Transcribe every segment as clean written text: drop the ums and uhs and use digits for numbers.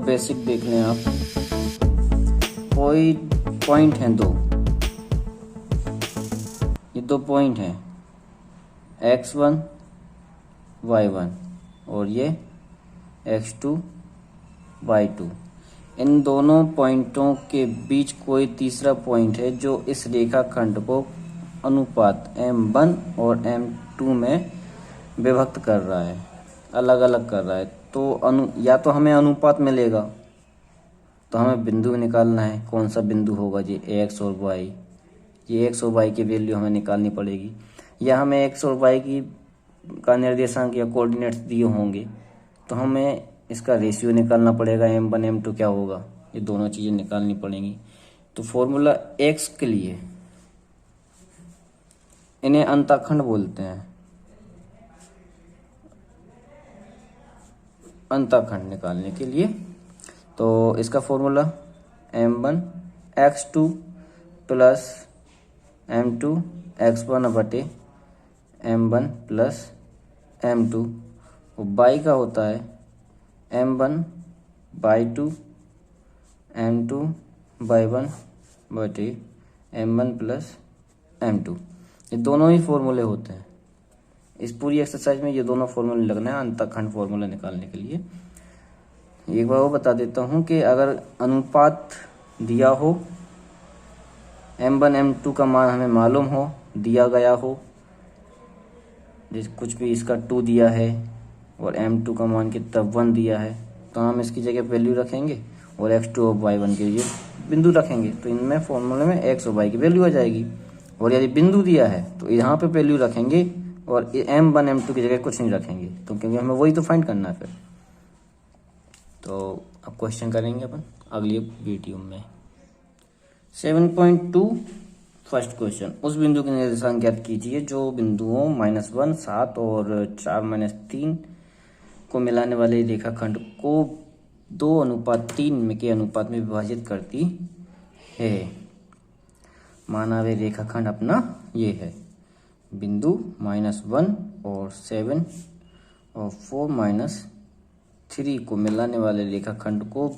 Basic देख लें आप। कोई पॉइंट हैं दो, ये दो पॉइंट हैं x1 y1 और ये x2 y2। इन दोनों पॉइंटों के बीच कोई तीसरा पॉइंट है जो इस रेखाखंड को अनुपात m1 और m2 में विभक्त कर रहा है, अलग अलग कर रहा है। तो या तो हमें अनुपात मिलेगा, तो हमें बिंदु निकालना है, कौन सा बिंदु होगा जी, x और y। ये x और y की वैल्यू हमें निकालनी पड़ेगी, या हमें x और y की का निर्देशांक या कोऑर्डिनेट्स दिए होंगे तो हमें इसका रेशियो निकालना पड़ेगा, m1 m2 क्या होगा, ये दोनों चीज़ें निकालनी पड़ेंगी। तो फॉर्मूला x के लिए, इन्हें अंतःखंड बोलते हैं, अंतःखंड निकालने के लिए तो इसका formula m1 x2 plus m2 x1 बटे m1 प्लस m2, y का होता है m1 y2 m2 y1 बटे m1 प्लस m2। ये दोनों ही फॉर्मूले होते हैं। इस पूरी एक्सरसाइज में ये दोनों फॉर्मूले लगना है अंतःखंड फॉर्मूला निकालने के लिए। एक बार वो बता देता हूँ कि अगर अनुपात दिया हो, m1 m2 का मान हमें मालूम हो, दिया गया हो, जैसे कुछ भी इसका 2 दिया है और m2 का मान कितना 1 दिया है, तो हम इसकी जगह वैल्यू रखेंगे और x2 और y1 के लिए बिंदु रखेंगे, तो इनमें फॉर्मूले में x और y की वैल्यू आ जाएगी। और यदि बिंदु दिया है तो यहाँ पे वैल्यू रखेंगे और m1 m2 की जगह कुछ नहीं रखेंगे, तो क्योंकि हमें वही तो फाइंड करना है फिर। तो अब क्वेश्चन करेंगे अपन अगली वीडियो में। 7.2 फर्स्ट क्वेश्चन, उस बिंदु के निर्देशांक ज्ञात कीजिए जो बिंदुओं -1 7 और 4 3 को मिलाने वाले रेखाखंड को 2:3 के अनुपात में विभाजित करती है। माना वे रेखाखंड अपना ये है, बिंदु -1 और 7 और 4 3 को मिलाने वाले रेखाखंड को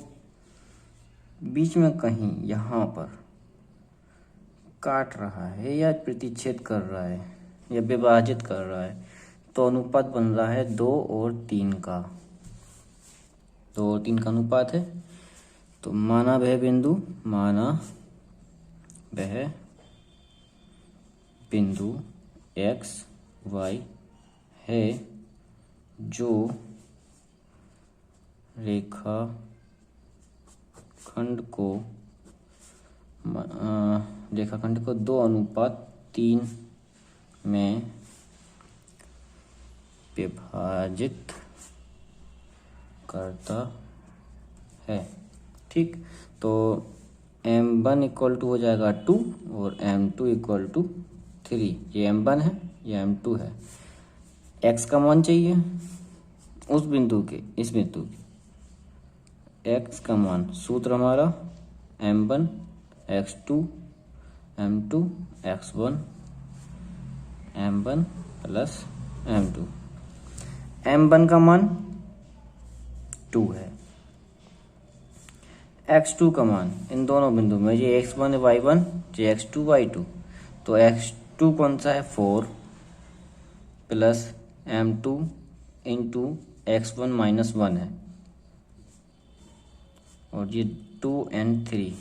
बीच में कहीं यहाँ पर काट रहा है या प्रतिच्छेद कर रहा है या विभाजित कर रहा है, तो अनुपात बन रहा है 2 और 3 का। 2 और 3 का अनुपात है। तो माना वह बिंदु x y है जो रेखाखंड को 2:3 में विभाजित करता है। ठीक, तो m1 इक्वल टू हो जाएगा 2 और m2 इक्वल टू 3। ये m1 है, ये m2 है। x का मान चाहिए उस बिंदु के, इस बिंदु के x का मान, सूत्र हमारा m1 x2 m2 x1 m1 plus m2। m1 का मान 2 है, x2 का मान इन दोनों बिंदु में, ये x1 y1 ये x2 y2, तो x2 कौन सा है 4 प्लस m2 इंटू x1 -1 है, और ये 2 और 3।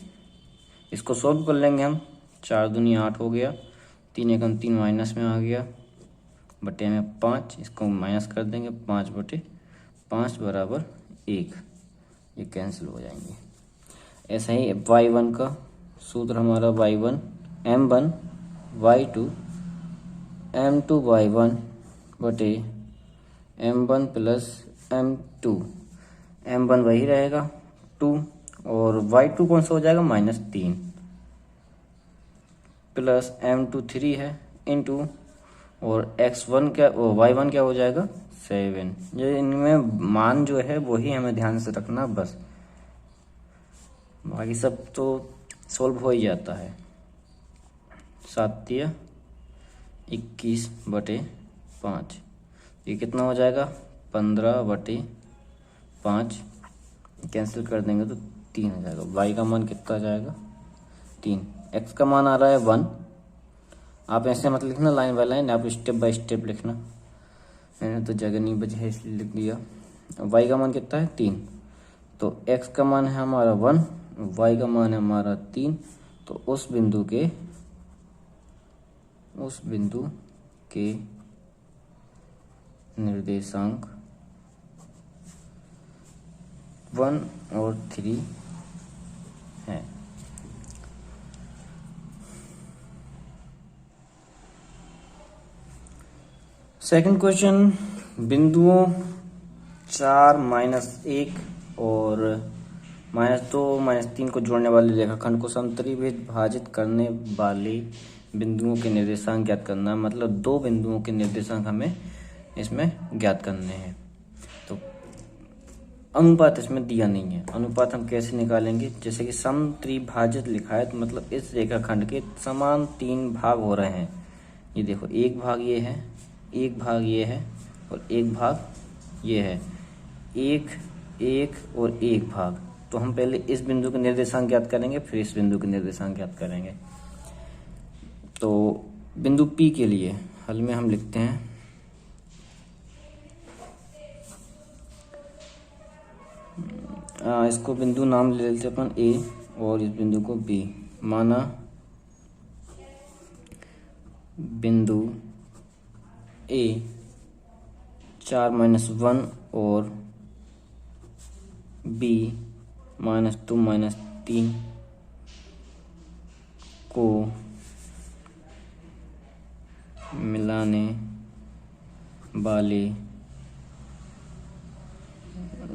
इसको सॉल्व कर लेंगे हम, 4 दूनी 8 हो गया, 3 एकम 3 माइनस में आ गया, बटे में 5, इसको माइनस कर देंगे, 5/5 बराबर 1, ये कैंसिल हो जाएंगे। ऐसा ही y1 का सूत्र हमारा y1 m1 y2 m2 y1 बटे m1 प्लस m2। m1 वही रहेगा 2 और y2 कौन सा हो जाएगा -3 प्लस m2 3 है इंटू, और x1 क्या y1 क्या हो जाएगा 7। ये इनमें मान जो है वही हमें ध्यान से रखना, बस बाकी सब तो सॉल्व हो ही जाता है। 7 × 21/5, ये कितना हो जाएगा 15/5 कैंसिल कर देंगे तो 3 आ जाएगा। वाई का मान कितना आ जाएगा 3। एक्स का मान आ रहा है 1। आप ऐसे मत लिखना लाइन बाय लाइन, आप स्टेप बाय स्टेप लिखना। मैंने तो जगह नहीं बची है इसलिए लिख दिया। वाई का मान कितना है 3। तो एक्स का मान है हमारा 1, वाई का मान है हमारा 3। तो उस बिंदु के निर्देशांक 1 और 3 हैं। सेकंड क्वेश्चन, बिंदुओं 4, -1 और -2, -3 को जोड़ने वाले रेखाखंड को समत्रिभुज भाजित करने वाले बिंदुओं के निर्देशांक ज्ञात करना है। मतलब 2 बिंदुओं के निर्देशांक हमें इसमें ज्ञात करने हैं। तो अनुपात इसमें दिया नहीं है। अनुपात हम कैसे निकालेंगे? जैसे कि समत्रिभाजित लिखा है तो मतलब इस रेखाखंड के समान 3 भाग हो रहे हैं। ये देखो, एक भाग ये है, एक भाग ये है और एक भाग ये है। एक और एक भाग। तो हम पहले इस बिंदु के निर्देशांक ज्ञात करेंगे, फिर इस बिंदु के निर्देशांक ज्ञात करेंगे। तो बिंदु P के लिए हल में हम लिखते हैं इसको बिंदु नाम ले लेते अपन A और इस बिंदु को B। माना बिंदु A 4 - 1 और B -2 -3 को मिलाने वाले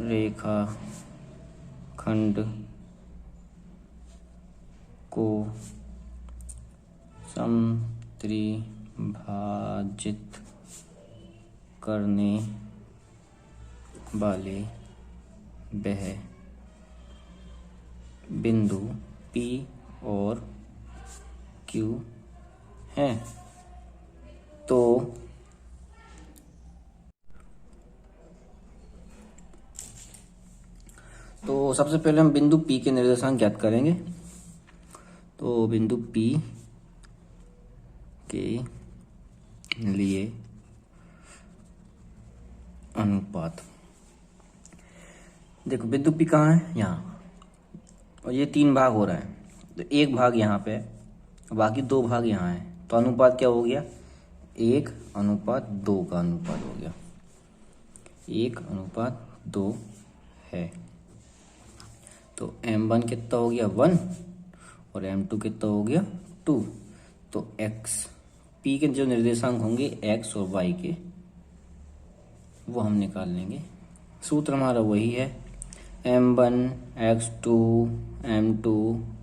रेखा खंड को समत्रिभाजित करने वाले वह बिंदु P और Q हैं। तो सबसे पहले हम बिंदु P के निर्देशांक ज्ञात करेंगे। तो बिंदु P के लिए अनुपात, देखो बिंदु P कहाँ है? यहाँ। और ये 3 भाग हो रहा है तो एक भाग यहाँ पे है, बाकी 2 भाग यहाँ है। तो अनुपात क्या हो गया? 1:2 का अनुपात हो गया। 1:2 है। तो M1 कितना हो गया 1 और M2 कितना हो गया 2। तो X P के जो निर्देशांक होंगे X और Y के, वो हम निकाल लेंगे। सूत्र हमारा वही है M1 X2 M2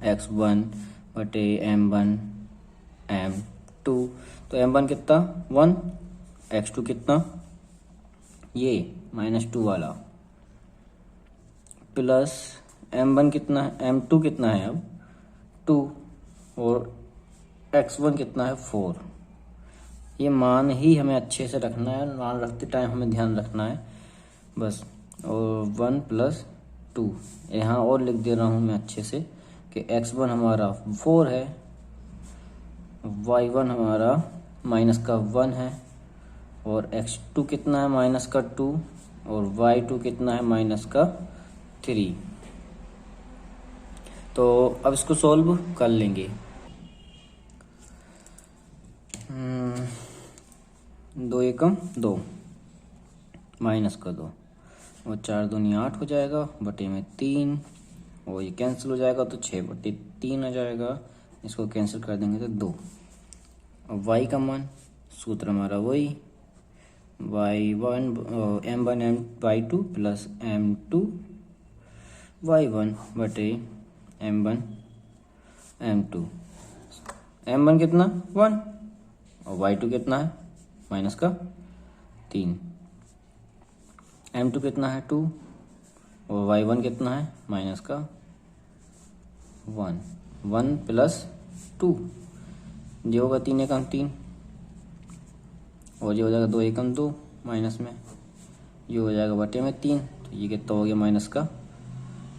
X1 बटे M1 M2। तो M1 कितना 1, X2 कितना ये -2 वाला, प्लस M1 कितना है, M2 कितना है अब 2 और X1 कितना है 4। ये मान ही हमें अच्छे से रखना है, मान रखते टाइम हमें ध्यान रखना है बस। और 1 + 2 यहाँ और लिख दे रहा हूँ मैं अच्छे से कि X1 हमारा 4 है, Y1 हमारा -1 है और X2 कितना है -2 और Y2 कितना है -3। तो अब इसको सॉल्व कर लेंगे। 2 एकम 2 -2 और 4 दूनी 8 हो जाएगा, बटे में 3 और ये कैंसिल हो जाएगा तो 6/3 आ जाएगा। इसको कैंसिल कर देंगे तो 2। और y का मान सूत्र हमारा वही y1 m1 y2 plus m2 y1 बटे m1 m2। m1 कितना 1 और y2 कितना है -3। m2 कितना है 2 और y1 कितना है -1। 1 + 2 ये होगा 3 एकम 3 और ये हो जाएगा 2 एकम 2 माइनस में ये हो जाएगा बटे में 3। तो ये कितना हो गया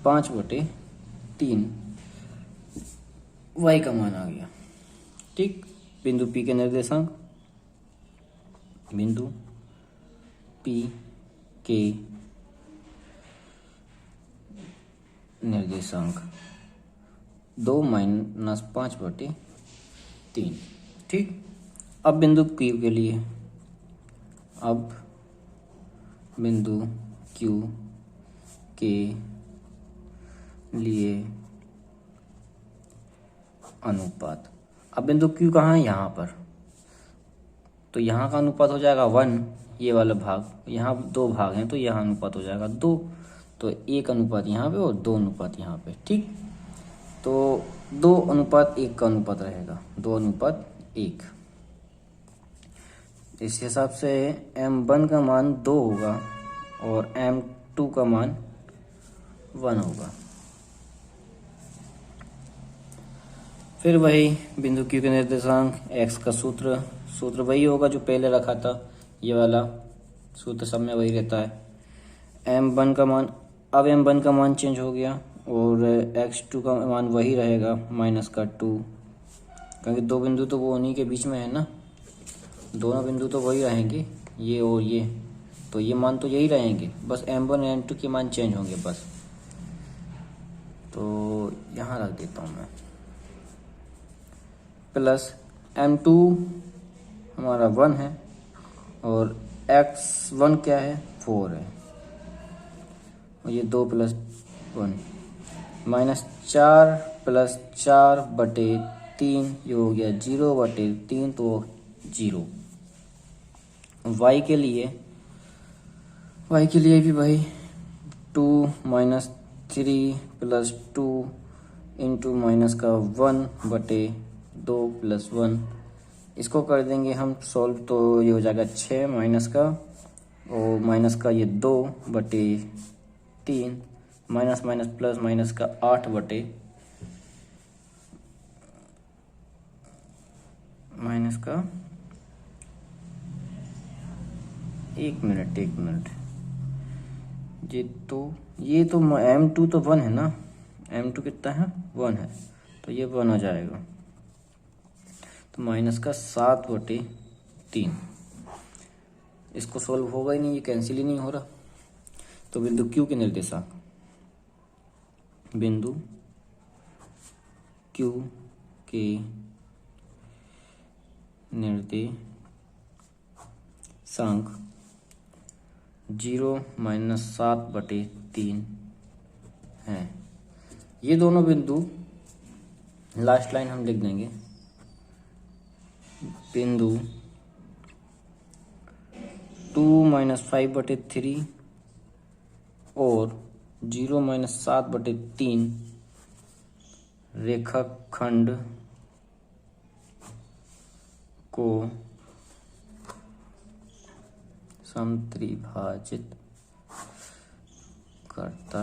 5/3 y का मान आ गया। ठीक, बिंदु P के निर्देशांक, बिंदु P के निर्देशांक 2 - 5/3। ठीक, अब बिंदु Q के लिए, अब बिंदु Q के लिए अनुपात। अब बिंदु Q कहाँ है? यहाँ पर, तो यहाँ का अनुपात हो जाएगा 1, ये वाला भाग, यहाँ 2 भाग हैं तो यहाँ अनुपात हो जाएगा 2, तो 1 अनुपात यहाँ पे और 2 अनुपात यहाँ पे। ठीक, तो 2:1 का अनुपात रहेगा, 2:1। इस हिसाब से M1 का मान 2 होगा और M2 का मान 1 होगा। फिर वही बिंदु Q के निर्देशांक, x का सूत्र वही होगा जो पहले रखा था, ये वाला सूत्र सब में वही रहता है। M1 का मान, अब M1 का मान चेंज हो गया और x2 का मान वही रहेगा -2, क्योंकि 2 बिंदु तो वो उन्हीं के बीच में है ना, दोनों बिंदु तो वही रहेंगे, ये और ये, तो ये मान तो यही रहेंगे, बस M1 और M2 के मान चेंज होंगे बस। तो यहाँ रख देता हूँ मैं, प्लस M2 हमारा 1 है और x1 क्या है? 4 है, और ये 2 + 1 -4 + 4/3, ये हो गया 0/3, तो 0। y के लिए भी भाई 2 - 3 + 2 इंटू -1/2 + 1, इसको कर देंगे हम सॉल्व, तो ये हो जाएगा 6 माइनस का, और माइनस का ये 2/3, माइनस माइनस प्लस माइनस का 8 माइनस का 1 मिनट, ये तो M2 तो 1 है ना, M2 कितना है? 1 है, तो ये 1 आ जाएगा, तो माइनस का 7/3, इसको सॉल्व होगा ही नहीं, ये कैंसिल ही नहीं हो रहा। तो बिंदु Q के निर्देशांक, बिंदु Q के निर्देशांक 0 - 7/3 है। ये दोनों बिंदु, लास्ट लाइन हम लिख देंगे, बिंदु 2 - 5/3 और 0 - 7/3 रेखाखंड को समत्रिभाजित करता